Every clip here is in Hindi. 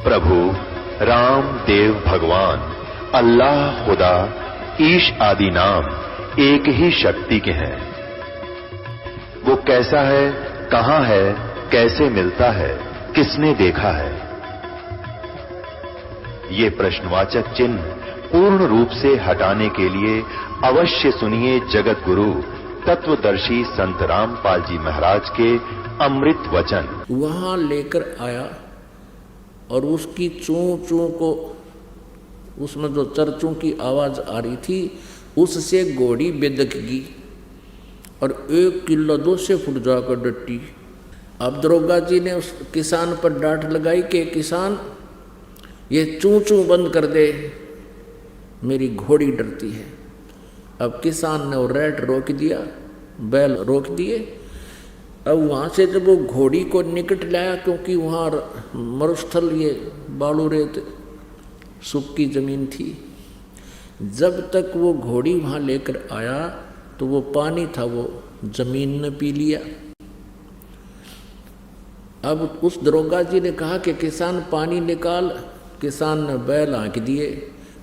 प्रभु राम देव भगवान अल्लाह खुदा ईश आदि नाम एक ही शक्ति के हैं। वो कैसा है, कहां है, कैसे मिलता है, किसने देखा है? ये प्रश्नवाचक चिन्ह पूर्ण रूप से हटाने के लिए अवश्य सुनिए जगत गुरु तत्वदर्शी संत रामपाल जी महाराज के अमृत वचन। वहां लेकर आया और उसकी चूं चूं को, उसमें जो चरचों की आवाज आ रही थी उससे घोड़ी बेदक गई और 1 किलो 200 फुट जाकर डटी। अब दरोगा जी ने उस किसान पर डांट लगाई कि किसान ये चूं चूं बंद कर दे, मेरी घोड़ी डरती है। अब किसान ने वो रेट रोक दिया, बैल रोक दिए। अब वहाँ से जब वो घोड़ी को निकट लाया, क्योंकि वहाँ मरुस्थल ये बालू रेत सूखी जमीन थी, जब तक वो घोड़ी वहाँ लेकर आया तो वो पानी था वो जमीन ने पी लिया। अब उस दरोगा जी ने कहा कि किसान पानी निकाल। किसान ने बैल हाँक दिए,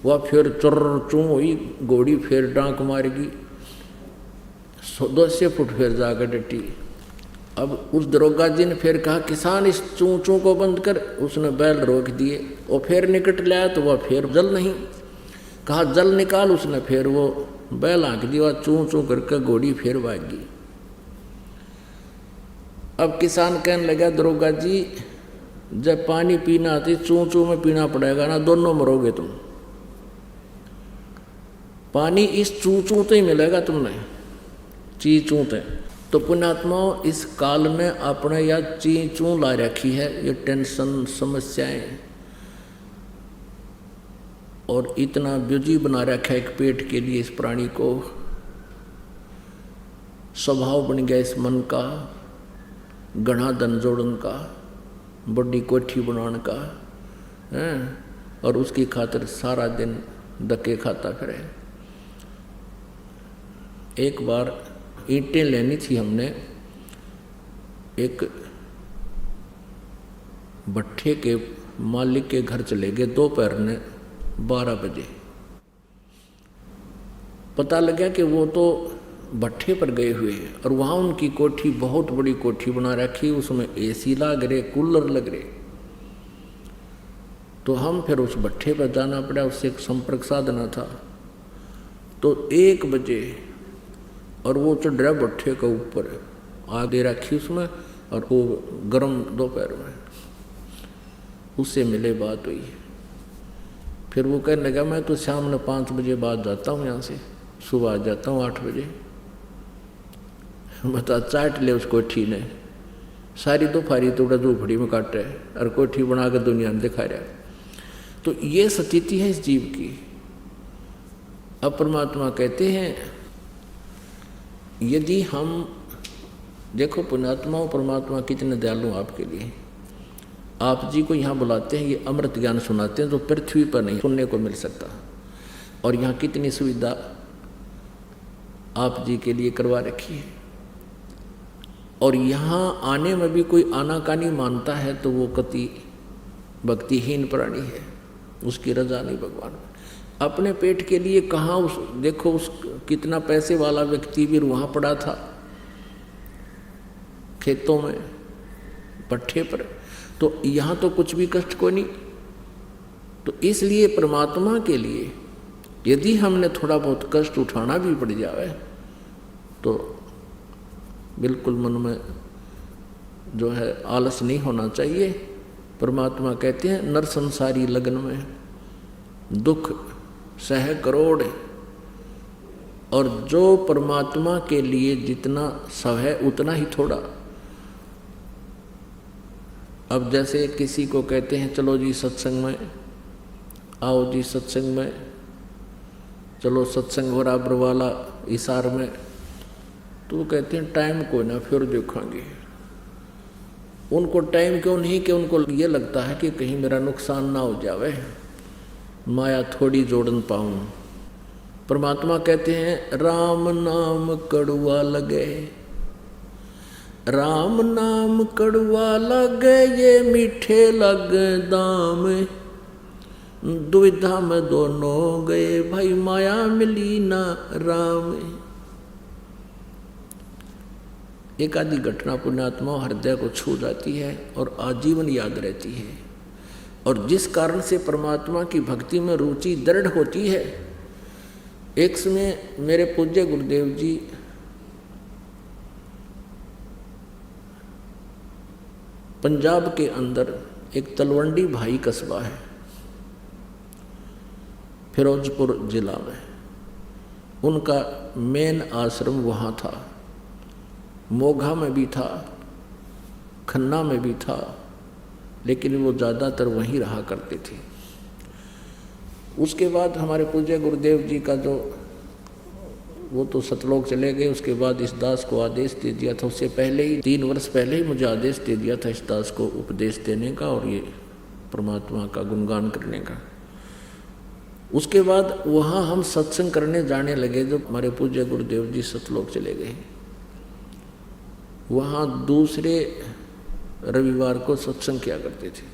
वह फिर चुर्र चूं हुई, घोड़ी फिर डांक मारेगी, 200 फुट फिर जाकर डटी। अब उस दरोगा जी ने फिर कहा किसान इस चूं चूं को बंद कर। उसने बैल रोक दिए, वो फिर निकट लाया तो वह फिर जल नहीं। कहा जल निकाल, उसने फिर वो बैल हाँक दिया, चूं चूं करके घोड़ी फिर भागी। अब किसान कहने लगा दरोगा जी जब पानी पीना आती चूं चूं में पीना पड़ेगा ना, दोनों मरोगे तुम। पानी इस चूं चूं तो ही मिलेगा तुमने, ची चूं ते। तो पुण्यात्माओं इस काल में आपने या ची चूं ला रखी है, ये टेंशन समस्याएं और इतना बिजी बना रखा है एक पेट के लिए इस प्राणी को। स्वभाव बन गया इस मन का, गढ़ा धन जोड़न का, बड़ी कोठी बनाने का है, और उसकी खातिर सारा दिन धक्के खाता फिरे। एक बार ईंटें लेनी थी हमने, एक भट्ठे के मालिक के घर चले गए दोपहर ने 12 बजे। पता लगा कि वो तो भट्ठे पर गए हुए हैं और वहाँ उनकी कोठी बहुत बड़ी कोठी बना रखी, उसमें एसी लग रहे, कूलर लग रहे। तो हम फिर उस भट्ठे पर जाना पड़ा, उससे एक संपर्क साधना था। तो 1 बजे और वो चढ़ रहा भट्ठे के ऊपर, आग दे रखी उसमें और वो गर्म दोपहर में। उससे मिले, बात हुई। फिर वो कहने लगा मैं तो शाम में 5 बजे बाद जाता हूँ यहाँ से, सुबह आ जाता हूँ 8 बजे। बता चाट ले उस कोठी ने, सारी दोपहरी तोड़ा झोपड़ी में काट रहा है और कोठी बना कर दुनिया में दिखा रहा है। तो ये स्थिति है इस जीव की। अब परमात्मा कहते हैं यदि हम देखो पुण्यात्माओं, परमात्मा कितने दयालु आपके लिए। आप जी को यहाँ बुलाते हैं, ये अमृत ज्ञान सुनाते हैं जो पृथ्वी पर नहीं सुनने को मिल सकता, और यहाँ कितनी सुविधा आप जी के लिए करवा रखी है। और यहाँ आने में भी कोई आनाकानी मानता है तो वो कति भक्तिहीन प्राणी है, उसकी रजा नहीं भगवान। अपने पेट के लिए कहाँ उस देखो उस कितना पैसे वाला व्यक्ति भी वहाँ पड़ा था खेतों में भट्ठे पर, तो यहाँ तो कुछ भी कष्ट को नहीं। तो इसलिए परमात्मा के लिए यदि हमने थोड़ा बहुत कष्ट उठाना भी पड़ जाए तो बिल्कुल मन में जो है आलस नहीं होना चाहिए। परमात्मा कहते हैं नर संसारी लगन में दुख सह करोड़, और जो परमात्मा के लिए जितना सह उतना ही थोड़ा। अब जैसे किसी को कहते हैं चलो जी सत्संग में आओ, जी सत्संग में चलो, सत्संग बराबर वाला इशार में, तो वो कहते हैं टाइम को ना फिर देखेंगे। उनको टाइम क्यों नहीं कि उनको ये लगता है कि कहीं मेरा नुकसान ना हो जावे, माया थोड़ी जोड़न पाऊं। परमात्मा कहते हैं राम नाम कड़ुआ लगे, राम नाम कड़वा लगे ये मीठे लगे दाम, दुविधा में दोनों गए भाई माया मिली ना राम। एक आदि घटना पुण्यात्मा हृदय को छू जाती है और आजीवन याद रहती है, और जिस कारण से परमात्मा की भक्ति में रुचि दृढ़ होती है। एक समय मेरे पूज्य गुरुदेव जी पंजाब के अंदर एक तलवंडी भाई कस्बा है, फिरोजपुर जिला में, उनका मेन आश्रम वहाँ था। मोघा में भी था, खन्ना में भी था, लेकिन वो ज़्यादातर वहीं रहा करते थे। उसके बाद हमारे पूज्य गुरुदेव जी का जो वो तो सतलोक चले गए, उसके बाद इस दास को आदेश दे दिया था। उससे पहले ही 3 वर्ष पहले ही मुझे आदेश दे दिया था इस दास को उपदेश देने का और ये परमात्मा का गुणगान करने का। उसके बाद वहाँ हम सत्संग करने जाने लगे। जब हमारे पूज्य गुरुदेव जी सतलोक चले गए, वहाँ दूसरे रविवार को सत्संग किया करते थे।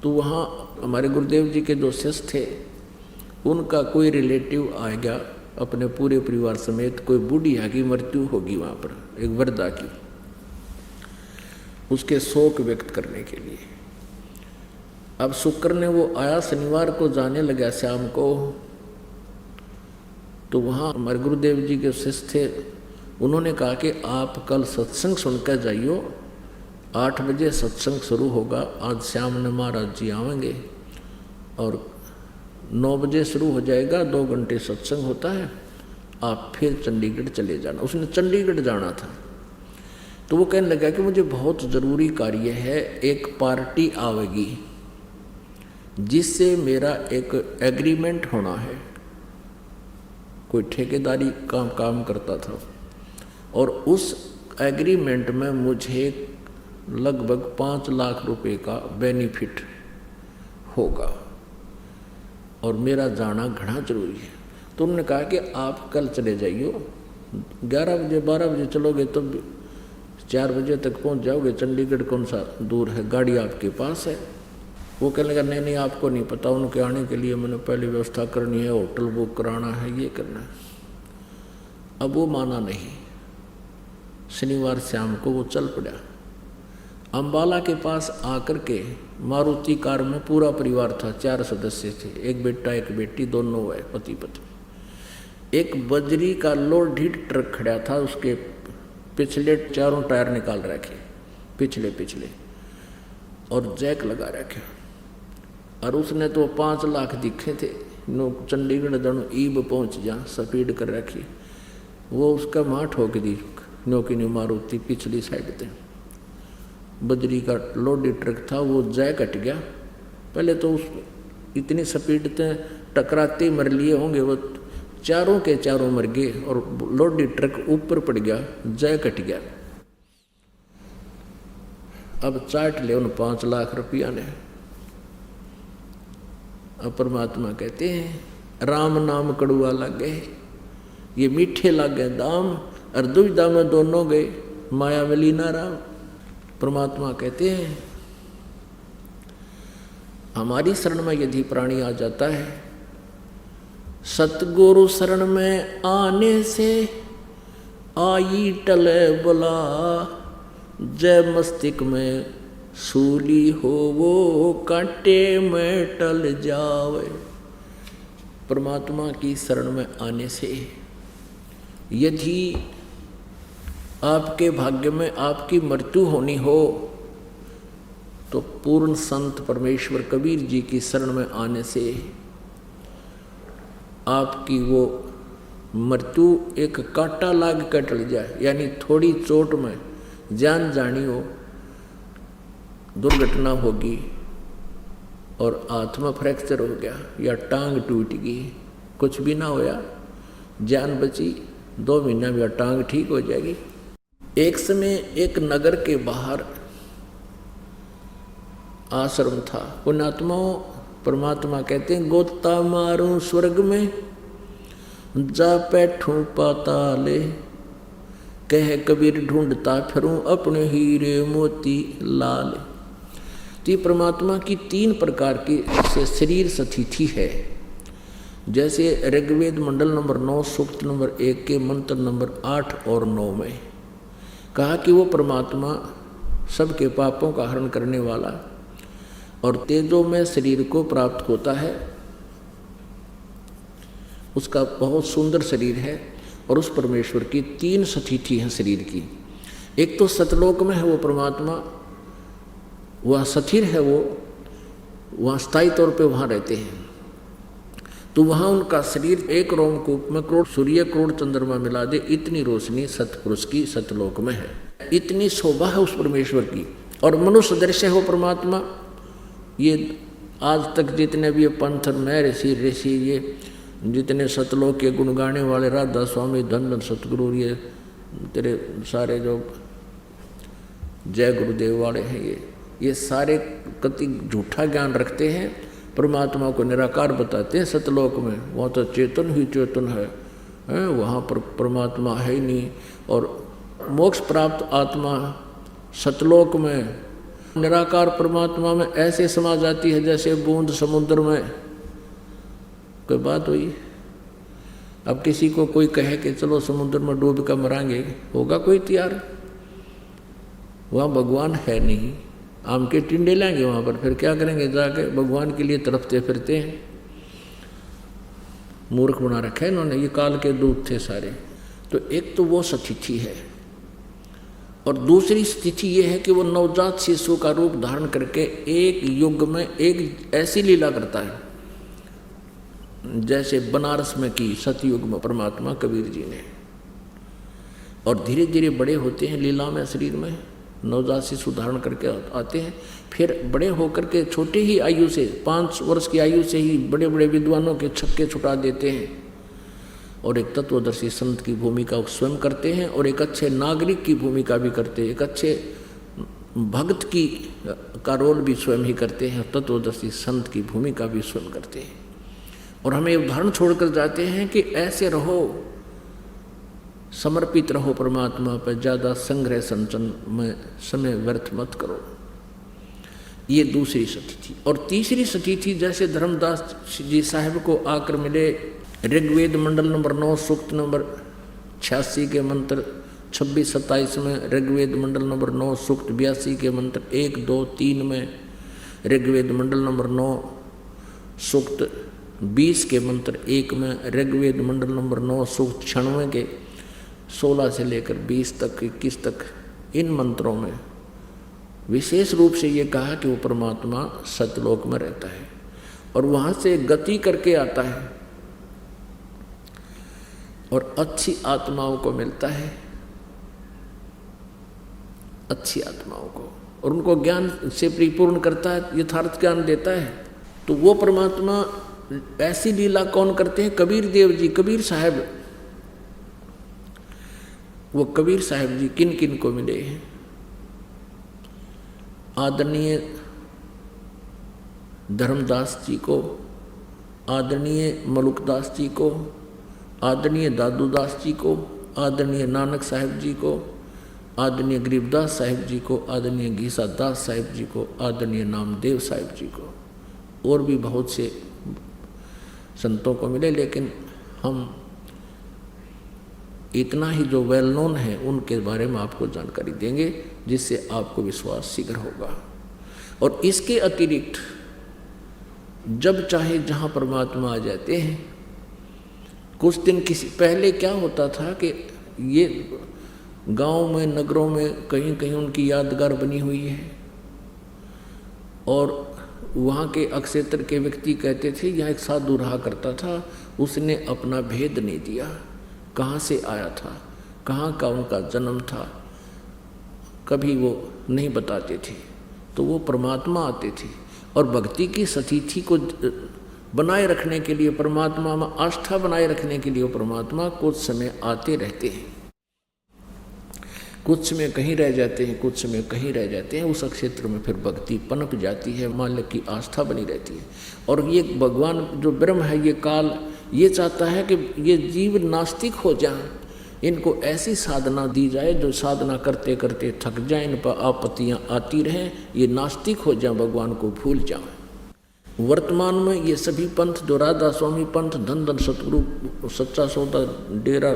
तो वहाँ हमारे गुरुदेव जी के जो शिष्य थे, उनका कोई रिलेटिव आ गया अपने पूरे परिवार समेत। कोई बूढ़िया की मृत्यु होगी वहाँ पर, एक वृद्धा की, उसके शोक व्यक्त करने के लिए। अब शुक्र ने वो आया, शनिवार को जाने लगा शाम को। तो वहाँ हमारे गुरुदेव जी के शिष्य थे, उन्होंने कहा कि आप कल सत्संग सुनकर जाइयो, 8 बजे सत्संग शुरू होगा। आज श्याम ने महाराज जी आवेंगे और 9 बजे शुरू हो जाएगा, 2 घंटे सत्संग होता है। आप फिर चंडीगढ़ चले जाना। उसने चंडीगढ़ जाना था। तो वो कहने लगा कि मुझे बहुत ज़रूरी कार्य है, एक पार्टी आवेगी जिससे मेरा एक एग्रीमेंट होना है। कोई ठेकेदारी का काम करता था और उस एग्रीमेंट में मुझे लगभग 5 लाख रुपए का बेनिफिट होगा और मेरा जाना घना जरूरी है। तो उन्होंने कहा कि आप कल चले जाइयो, 11 बजे 12 बजे चलोगे तो 4 बजे तक पहुंच जाओगे। चंडीगढ़ कौन सा दूर है, गाड़ी आपके पास है। वो कहने लगा नहीं नहीं आपको नहीं पता, उनके आने के लिए मैंने पहले व्यवस्था करनी है, होटल बुक कराना है, ये करना है। अब वो माना नहीं। शनिवार शाम को वो चल पड़ा। अम्बाला के पास आकर के मारुति कार में पूरा परिवार था, 4 सदस्य थे, एक बेटा एक बेटी, दोनों है पति पत्नी। एक बजरी का लोड ट्रक खड़ा था, उसके पिछले 4 टायर निकाल रखे, पिछले और जैक लगा रखे। और उसने तो 5 लाख दिखे थे। नो चंडीगढ़ दोनों ईब पहुंच जा, स्पीड कर रखी। वो उसका माँ ठोक दी, नो की नहीं मारुति पिछली साइड थे। बजरी का लोडेड ट्रक था, वो जैक कट गया। पहले तो उस इतनी स्पीड से टकराते मर लिए होंगे, वो चारों के चारों मर गए और लोडेड ट्रक ऊपर पड़ गया, जैक कट गया। अब चाट ले उन 5 लाख रुपया ने। अब परमात्मा कहते हैं राम नाम कड़ुआ लगे ये मीठे लागे दाम, और दुविधा में दोनों गए माया मिली ना राम। परमात्मा कहते हैं हमारी शरण में यदि प्राणी आ जाता है, सतगुरु शरण में आने से आई टले बुला, जय मस्तिष्क में सूली हो वो कांटे में टल जावे। परमात्मा की शरण में आने से यदि आपके भाग्य में आपकी मृत्यु होनी हो, तो पूर्ण संत परमेश्वर कबीर जी की शरण में आने से आपकी वो मृत्यु एक कांटा लाग कर टल जाए। यानी थोड़ी चोट में जान जानी हो, दुर्घटना होगी और हाथ में फ्रैक्चर हो गया या टांग टूट गई, कुछ भी ना होया, जान बची, 2 महीना में टांग ठीक हो जाएगी। एक समय एक नगर के बाहर आश्रम था। पुण्यात्माओं परमात्मा कहते हैं गोता मारूं स्वर्ग में, जा बैठूं पाताले, कह कबीर ढूंढता फिरूं अपने हीरे मोती लाल। तो ये परमात्मा की 3 प्रकार की से शरीर सतिथि है। जैसे ऋग्वेद मंडल नंबर 9 सूक्त नंबर 1 के मंत्र नंबर 8 और 9 में कहा कि वो परमात्मा सबके पापों का हरण करने वाला और तेजो में शरीर को प्राप्त होता है। उसका बहुत सुंदर शरीर है और उस परमेश्वर की 3 सतिथि हैं शरीर की। एक तो सतलोक में है वो परमात्मा, वह स्थिर है, वो वहाँ स्थायी तौर पे वहाँ रहते हैं। तो वहाँ उनका शरीर 1 रोमकूप में करोड़ सूर्य करोड़ चंद्रमा मिला दे इतनी रोशनी सतपुरुष की सतलोक में है। इतनी शोभा है उस परमेश्वर की। और मनुष्य दृश्य है वो परमात्मा। ये आज तक जितने भी पंथ में ऋषि ये जितने सतलोक के गुण गाने वाले राधा स्वामी धन धन सतगुरु ये तेरे सारे जो जय गुरुदेव वाले हैं ये सारे कति झूठा ज्ञान रखते हैं। परमात्मा को निराकार बताते हैं सतलोक में, वहाँ तो चेतन ही चेतन है, वहाँ पर परमात्मा है ही नहीं। और मोक्ष प्राप्त आत्मा सतलोक में निराकार परमात्मा में ऐसे समा जाती है जैसे बूंद समुद्र में। कोई बात हुई? अब किसी को कोई कहे कि चलो समुद्र में डूब कर मरांगे, होगा कोई तैयार? वहाँ भगवान है नहीं, आम के टिंडे लाएंगे वहाँ पर, फिर क्या करेंगे जाके? भगवान के लिए तड़पते फिरते हैं। मूर्ख बना रखा है इन्होंने, ये काल के दूत थे सारे। तो एक तो वो स्थिति है और दूसरी स्थिति ये है कि वो नवजात शिशु का रूप धारण करके एक युग में एक ऐसी लीला करता है जैसे बनारस में की सतयुग में परमात्मा कबीर जी ने। और धीरे धीरे बड़े होते हैं लीला में, शरीर में नवजात शिशु धारण करके आते हैं। फिर बड़े होकर के छोटे ही आयु से 5 वर्ष की आयु से ही बड़े बड़े विद्वानों के छक्के छुटा देते हैं और एक तत्वदर्शी संत की भूमिका स्वयं करते हैं और एक अच्छे नागरिक की भूमिका भी करते हैं, एक अच्छे भक्त की का रोल भी स्वयं ही करते हैं, तत्वदर्शी संत की भूमिका भी स्वयं करते हैं। और हमें उदाहरण छोड़कर जाते हैं कि ऐसे रहो, समर्पित रहो परमात्मा पर, ज़्यादा संग्रह संचन में समय व्यर्थ मत करो। ये दूसरी स्थिति। और तीसरी स्थिति जैसे धर्मदास जी साहब को आकर मिले ऋग्वेद मंडल नंबर 9 सूक्त नंबर 86 के मंत्र 26-27 में, ऋग्वेद मंडल नंबर 9 सूक्त 82 के मंत्र 1, 2, 3 में, ऋग्वेद मंडल नंबर 9 सूक्त 20 के मंत्र 1 में, ऋग्वेद मंडल नंबर 9 सूक्त 96 के 16 से लेकर 20 तक 21 तक, इन मंत्रों में विशेष रूप से ये कहा कि वो परमात्मा सतलोक में रहता है और वहाँ से गति करके आता है और अच्छी आत्माओं को मिलता है, अच्छी आत्माओं को, और उनको ज्ञान से परिपूर्ण करता है, यथार्थ ज्ञान देता है। तो वो परमात्मा ऐसी लीला कौन करते हैं? कबीर देव जी, कबीर साहब। वो कबीर साहब जी किन किन को मिले हैं? आदरणीय धर्मदास जी को, आदरणीय मलुकदास जी को, आदरणीय दादूदास जी को, आदरणीय नानक साहिब जी को, आदरणीय गरीबदास साहिब जी को, आदरणीय घीसादास साहिब जी को, आदरणीय नामदेव साहिब जी को, और भी बहुत से संतों को मिले। लेकिन हम इतना ही जो वेल नोन है उनके बारे में आपको जानकारी देंगे जिससे आपको विश्वास शीघ्र होगा। और इसके अतिरिक्त जब चाहे जहाँ परमात्मा आ जाते हैं। कुछ दिन पहले क्या होता था कि ये गांव में, नगरों में कहीं कहीं उनकी यादगार बनी हुई है और वहाँ के अक्षेत्र के व्यक्ति कहते थे यहाँ एक साधु रहा करता था, उसने अपना भेद नहीं दिया, कहाँ से आया था, कहाँ का उनका जन्म था, कभी वो नहीं बताते थे। तो वो परमात्मा आते थे और भक्ति की स्थिति को बनाए रखने के लिए, परमात्मा में आस्था बनाए रखने के लिए परमात्मा कुछ समय आते रहते हैं, कुछ समय कहीं रह जाते हैं, कुछ समय कहीं रह जाते हैं। उस क्षेत्र में फिर भक्ति पनप जाती है, मालिक की आस्था बनी रहती है। और ये भगवान जो ब्रह्म है, ये काल ये चाहता है कि ये जीव नास्तिक हो जाए, इनको ऐसी साधना दी जाए जो साधना करते करते थक जाए, इन पर आपत्तियां आती रहें, ये नास्तिक हो जाए, भगवान को भूल जाए। वर्तमान में ये सभी पंथ जो राधा स्वामी पंथ, धन धन सतगुरु, सच्चा सौदा, डेरा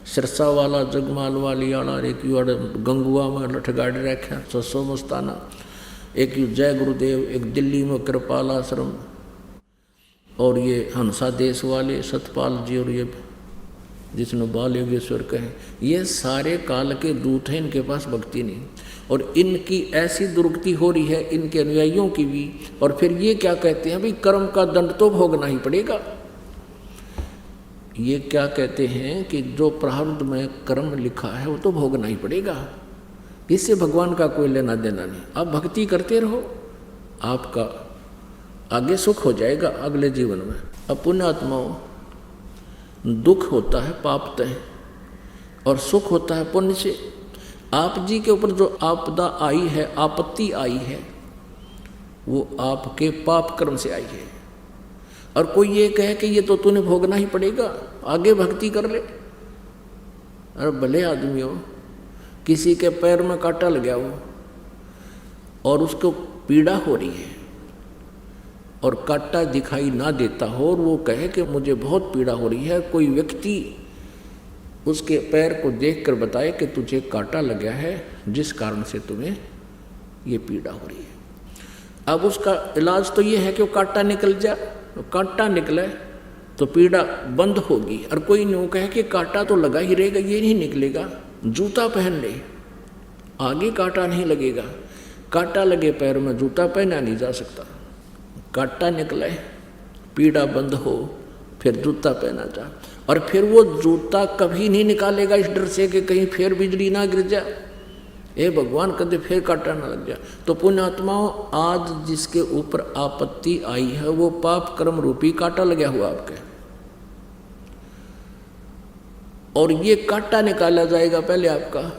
सिरसा वाला, जगमाल वाली आला, एक यू गंगुआ में लठगाड़ी रखा 600 मस्ताना, एक यू जय गुरुदेव, एक दिल्ली में कृपाल आश्रम, और ये हंसा देश वाले सतपाल जी, और ये जिसने बाल योगेश्वर कहे, ये सारे काल के दूत हैं, इनके पास भक्ति नहीं। और इनकी ऐसी दुर्गति हो रही है, इनके अनुयायियों की भी। और फिर ये क्या कहते हैं, भाई कर्म का दंड तो भोगना ही पड़ेगा। ये क्या कहते हैं कि जो प्रारब्ध में कर्म लिखा है वो तो भोगना ही पड़ेगा, इससे भगवान का कोई लेना देना नहीं। आप भक्ति करते रहो, आपका आगे सुख हो जाएगा अगले जीवन में। अब पुण्यात्माओं, दुख होता है पाप तय और सुख होता है पुण्य से। आप जी के ऊपर जो आपदा आई है, आपत्ति आई है, वो आपके पाप कर्म से आई है। और कोई ये कहे कि ये तो तूने भोगना ही पड़ेगा, आगे भक्ति कर ले। अरे भले आदमी हो, किसी के पैर में कांटा लग गया हो और उसको पीड़ा हो रही है और कांटा दिखाई ना देता हो, और वो कहे कि मुझे बहुत पीड़ा हो रही है, कोई व्यक्ति उसके पैर को देखकर बताए कि तुझे कांटा लग गया है, जिस कारण से तुम्हें ये पीड़ा हो रही है। अब उसका इलाज तो ये है कि वो कांटा निकल जाए। तो कांटा निकले तो पीड़ा बंद होगी। और कोई यूँ कहे कि कांटा तो लगा ही रहेगा, ये नहीं निकलेगा, जूता पहन ले, आगे कांटा नहीं लगेगा। कांटा लगे पैर में जूता पहना नहीं जा सकता। कांटा निकले, पीड़ा बंद हो, फिर जूता पहना जा। और फिर वो जूता कभी नहीं निकालेगा इस डर से कि कहीं फिर बिजली ना गिर जाए, ए भगवान कदे फिर कांटा ना लग जाए। तो पुण्यात्माओं, आज जिसके ऊपर आपत्ति आई है वो पाप कर्म रूपी कांटा लगा हुआ आपके, और ये कांटा निकाला जाएगा पहले आपका,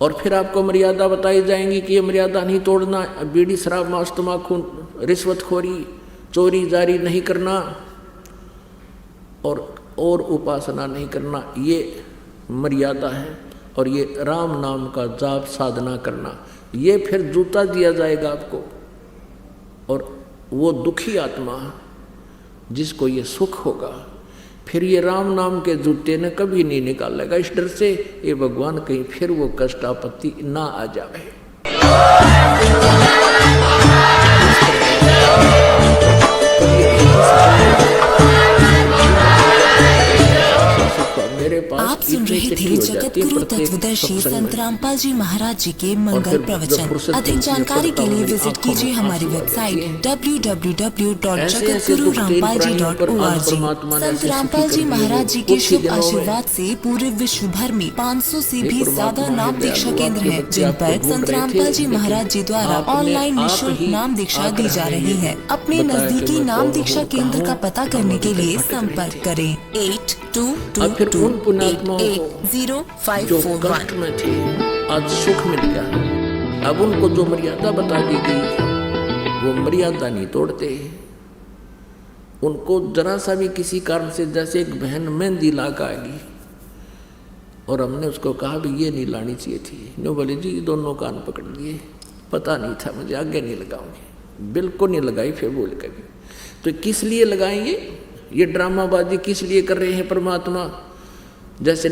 और फिर आपको मर्यादा बताई जाएंगी कि ये मर्यादा नहीं तोड़ना, बीड़ी शराब मांस तम्बाकू रिश्वतखोरी चोरी जारी नहीं करना, और उपासना नहीं करना, ये मर्यादा है। और ये राम नाम का जाप साधना करना, ये फिर जूता दिया जाएगा आपको। और वो दुखी आत्मा जिसको ये सुख होगा, फिर ये राम नाम के जूते ने कभी नहीं निकालेगा इस डर से ये भगवान कहीं फिर वो कष्ट आपत्ति ना आ जाए। आप सुन रहे थे जगत गुरु तत्वदर्शी संत रामपाल जी महाराज जी के मंगल प्रवचन। अधिक जानकारी के लिए विजिट कीजिए हमारी वेबसाइट www.jagatguruRampalji.org। संत रामपाल जी महाराज जी के शुभ आशीर्वाद से पूरे विश्व भर में 500 से भी ज्यादा नाम दीक्षा केंद्र हैं, जिन पर संत रामपाल जी महाराज जी द्वारा ऑनलाइन निःशुल्क नाम दीक्षा दी जा रही है। अपने नजदीकी नाम दीक्षा केंद्र का पता करने के लिए संपर्क करें 8222880541। जो कष्ट में थे आज सुख मिल गया। अब उनको जो मर्यादा बता दी गई वो मर्यादा नहीं तोड़ते। उनको जरा सा भी किसी कारण से, जैसे एक बहन मेहंदी लगा आएगी और हमने उसको कहा भी ये नहीं लानी चाहिए थी, नो बोले जी दोनों कान पकड़ लिए, पता नहीं था मुझे, आगे नहीं लगाऊंगी, बिल्कुल नहीं लगाई। फिर बोले कभी तो किस लिए लगाएंगे, ये ड्रामाबाजी किस लिए कर रहे हैं परमात्मा। जैसे